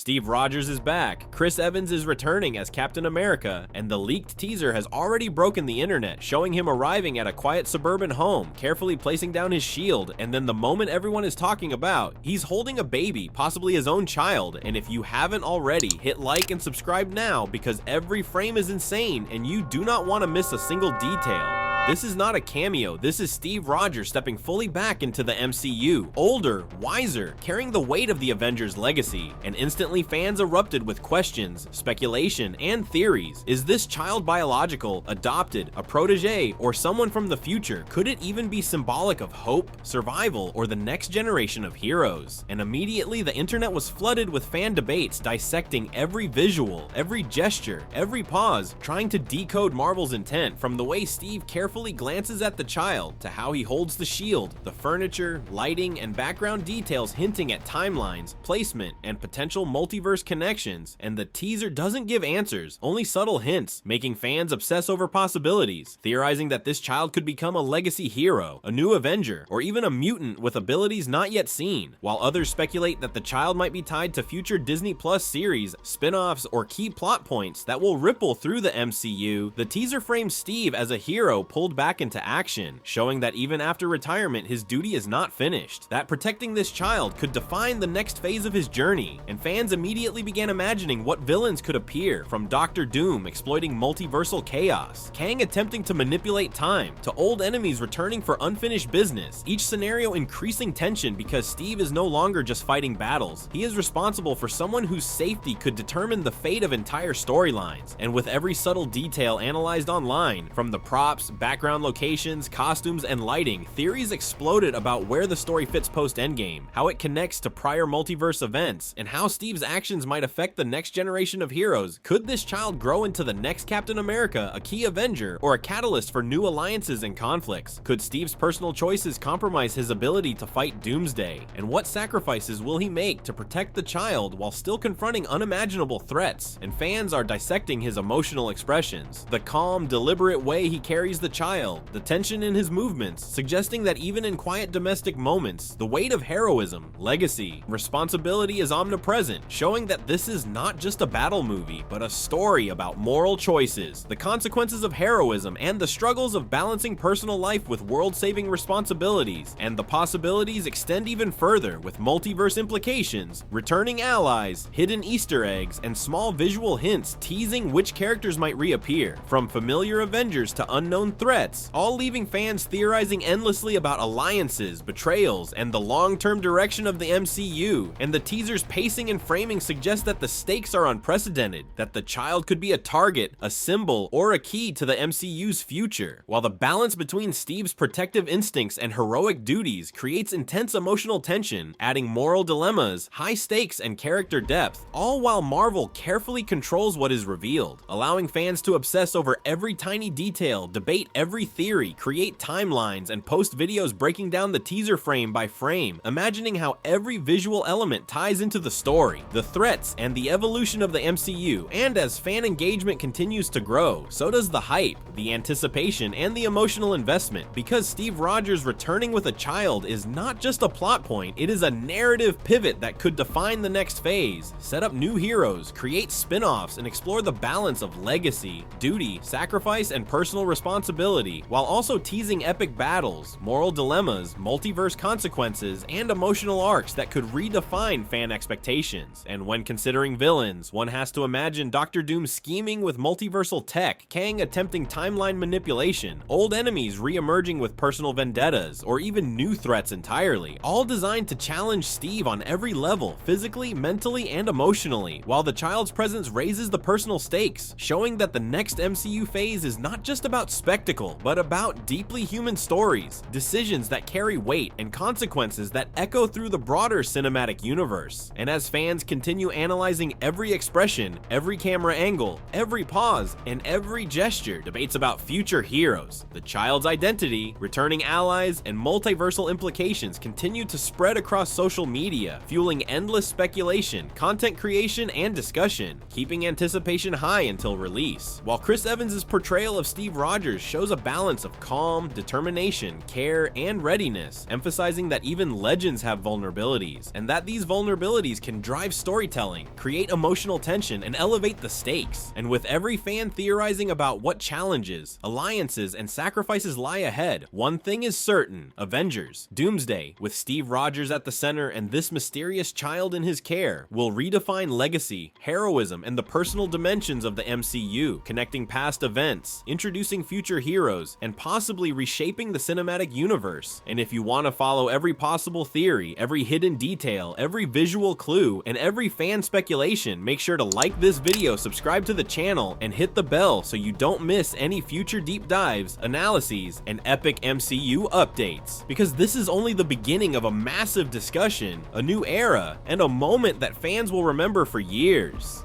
Steve Rogers is back, Chris Evans is returning as Captain America, and the leaked teaser has already broken the internet, showing him arriving at a quiet suburban home, carefully placing down his shield, and then the moment everyone is talking about, he's holding a baby, possibly his own child. And if you haven't already, hit like and subscribe now, because every frame is insane and you do not want to miss a single detail. This is not a cameo, this is Steve Rogers stepping fully back into the MCU, older, wiser, carrying the weight of the Avengers legacy, and instantly fans erupted with questions, speculation, and theories. Is this child biological, adopted, a protege, or someone from the future? Could it even be symbolic of hope, survival, or the next generation of heroes? And immediately the internet was flooded with fan debates dissecting every visual, every gesture, every pause, trying to decode Marvel's intent, from the way Steve carefully glances at the child to how he holds the shield, the furniture, lighting, and background details hinting at timelines, placement, and potential multiverse connections. And the teaser doesn't give answers, only subtle hints, making fans obsess over possibilities, theorizing that this child could become a legacy hero, a new Avenger, or even a mutant with abilities not yet seen, while others speculate that the child might be tied to future Disney Plus series, spin-offs, or key plot points that will ripple through the MCU. The teaser frames Steve as a hero pulled back into action, showing that even after retirement his duty is not finished, that protecting this child could define the next phase of his journey. And fans immediately began imagining what villains could appear, from Doctor Doom exploiting multiversal chaos, Kang attempting to manipulate time, to old enemies returning for unfinished business, each scenario increasing tension because Steve is no longer just fighting battles, he is responsible for someone whose safety could determine the fate of entire storylines. And with every subtle detail analyzed online, from the props, background locations, costumes, and lighting, theories exploded about where the story fits post-Endgame, how it connects to prior multiverse events, and how Steve's actions might affect the next generation of heroes. Could this child grow into the next Captain America, a key Avenger, or a catalyst for new alliances and conflicts? Could Steve's personal choices compromise his ability to fight Doomsday? And what sacrifices will he make to protect the child while still confronting unimaginable threats? And fans are dissecting his emotional expressions, the calm, deliberate way he carries the child, the tension in his movements, suggesting that even in quiet domestic moments, the weight of heroism, legacy, responsibility is omnipresent, showing that this is not just a battle movie, but a story about moral choices, the consequences of heroism, and the struggles of balancing personal life with world-saving responsibilities. And the possibilities extend even further, with multiverse implications, returning allies, hidden Easter eggs, and small visual hints teasing which characters might reappear, from familiar Avengers to unknown threats, all leaving fans theorizing endlessly about alliances, betrayals, and the long-term direction of the MCU. And the teaser's pacing and framing suggest that the stakes are unprecedented, that the child could be a target, a symbol, or a key to the MCU's future, while the balance between Steve's protective instincts and heroic duties creates intense emotional tension, adding moral dilemmas, high stakes, and character depth, all while Marvel carefully controls what is revealed, allowing fans to obsess over every tiny detail, debate every theory, create timelines, and post videos breaking down the teaser frame by frame, imagining how every visual element ties into the story, the threats, and the evolution of the MCU. And as fan engagement continues to grow, so does the hype, the anticipation, and the emotional investment, because Steve Rogers returning with a child is not just a plot point, it is a narrative pivot that could define the next phase, set up new heroes, create spin-offs, and explore the balance of legacy, duty, sacrifice, and personal responsibility, while also teasing epic battles, moral dilemmas, multiverse consequences, and emotional arcs that could redefine fan expectations. And when considering villains, one has to imagine Doctor Doom scheming with multiversal tech, Kang attempting timeline manipulation, old enemies re-emerging with personal vendettas, or even new threats entirely, all designed to challenge Steve on every level, physically, mentally, and emotionally, while the child's presence raises the personal stakes, showing that the next MCU phase is not just about spectacle, but about deeply human stories, decisions that carry weight, and consequences that echo through the broader cinematic universe. And as fans continue analyzing every expression, every camera angle, every pause, and every gesture, debates about future heroes, the child's identity, returning allies, and multiversal implications continue to spread across social media, fueling endless speculation, content creation, and discussion, keeping anticipation high until release. While Chris Evans' portrayal of Steve Rogers shows shows a balance of calm, determination, care, and readiness, emphasizing that even legends have vulnerabilities, and that these vulnerabilities can drive storytelling, create emotional tension, and elevate the stakes. And with every fan theorizing about what challenges, alliances, and sacrifices lie ahead, one thing is certain: Avengers, Doomsday, with Steve Rogers at the center and this mysterious child in his care, will redefine legacy, heroism, and the personal dimensions of the MCU, connecting past events, introducing future heroes, and possibly reshaping the cinematic universe. And if you want to follow every possible theory, every hidden detail, every visual clue, and every fan speculation, make sure to like this video, subscribe to the channel, and hit the bell so you don't miss any future deep dives, analyses, and epic MCU updates. Because this is only the beginning of a massive discussion, a new era, and a moment that fans will remember for years.